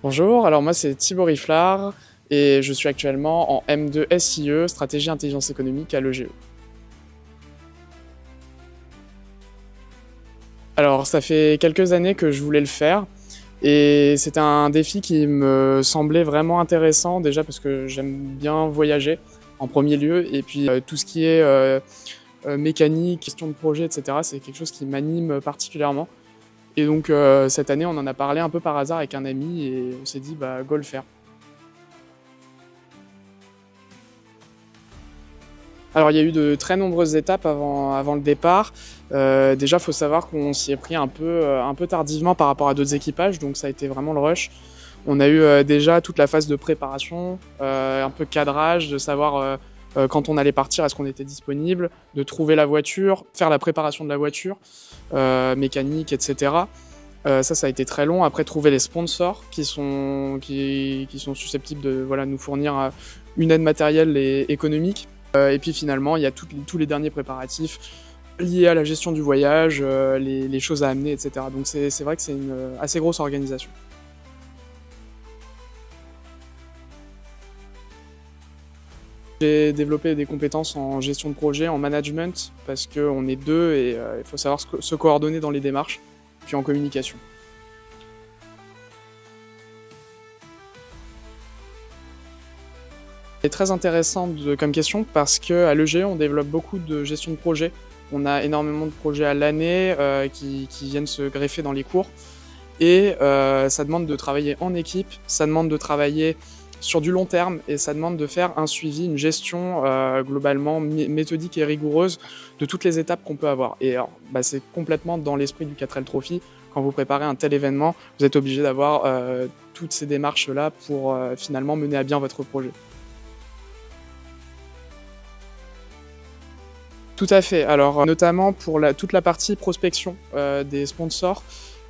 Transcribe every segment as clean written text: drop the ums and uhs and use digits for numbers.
Bonjour, alors moi c'est Thibaut Rifflard et je suis actuellement en M2 SIE, Stratégie Intelligence Économique à l'EGE. Alors ça fait quelques années que je voulais le faire et c'était un défi qui me semblait vraiment intéressant déjà parce que j'aime bien voyager en premier lieu et puis tout ce qui est mécanique, question de projet, etc. c'est quelque chose qui m'anime particulièrement. Et donc cette année on en a parlé un peu par hasard avec un ami et on s'est dit bah go le faire. Alors il y a eu de très nombreuses étapes avant le départ. Déjà, il faut savoir qu'on s'y est pris un peu tardivement par rapport à d'autres équipages, donc ça a été vraiment le rush. On a eu déjà toute la phase de préparation, un peu cadrage, de savoir quand on allait partir, est-ce qu'on était disponible, de trouver la voiture, faire la préparation de la voiture, mécanique, etc. Ça a été très long. Après, trouver les sponsors qui sont susceptibles de nous fournir une aide matérielle et économique. Et puis finalement, il y a tous les derniers préparatifs liés à la gestion du voyage, les choses à amener, etc. Donc c'est vrai que c'est une assez grosse organisation. J'ai développé des compétences en gestion de projet, en management, parce qu'on est deux et il faut savoir se coordonner dans les démarches, puis en communication. C'est très intéressant comme question parce qu'à l'EGE, on développe beaucoup de gestion de projet. On a énormément de projets à l'année qui viennent se greffer dans les cours. Et ça demande de travailler en équipe, ça demande de travailler sur du long terme et ça demande de faire un suivi, une gestion globalement méthodique et rigoureuse de toutes les étapes qu'on peut avoir. Et alors, c'est complètement dans l'esprit du 4L Trophy. Quand vous préparez un tel événement, vous êtes obligé d'avoir toutes ces démarches-là pour finalement mener à bien votre projet. Tout à fait. Alors, notamment pour toute la partie prospection des sponsors,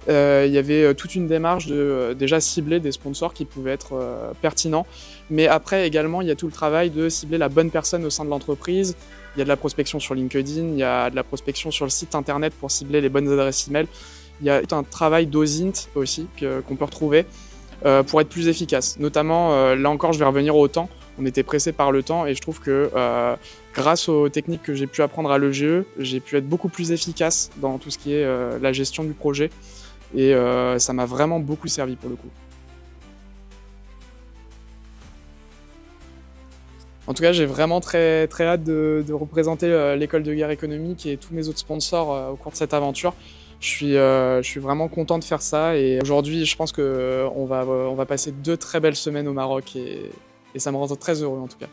il y avait toute une démarche de déjà cibler des sponsors qui pouvaient être pertinents. Mais après, également, il y a tout le travail de cibler la bonne personne au sein de l'entreprise. Il y a de la prospection sur LinkedIn, il y a de la prospection sur le site internet pour cibler les bonnes adresses email. Il y a tout un travail d'OSINT aussi qu'on peut retrouver pour être plus efficace. Notamment, là encore, je vais revenir au temps. On était pressé par le temps et je trouve que grâce aux techniques que j'ai pu apprendre à l'EGE, j'ai pu être beaucoup plus efficace dans tout ce qui est la gestion du projet et ça m'a vraiment beaucoup servi pour le coup. En tout cas, j'ai vraiment très hâte de représenter l'école de guerre économique et tous mes autres sponsors au cours de cette aventure. Je suis vraiment content de faire ça et aujourd'hui, je pense qu'on va passer 2 très belles semaines au Maroc et ça me rend très heureux en tout cas.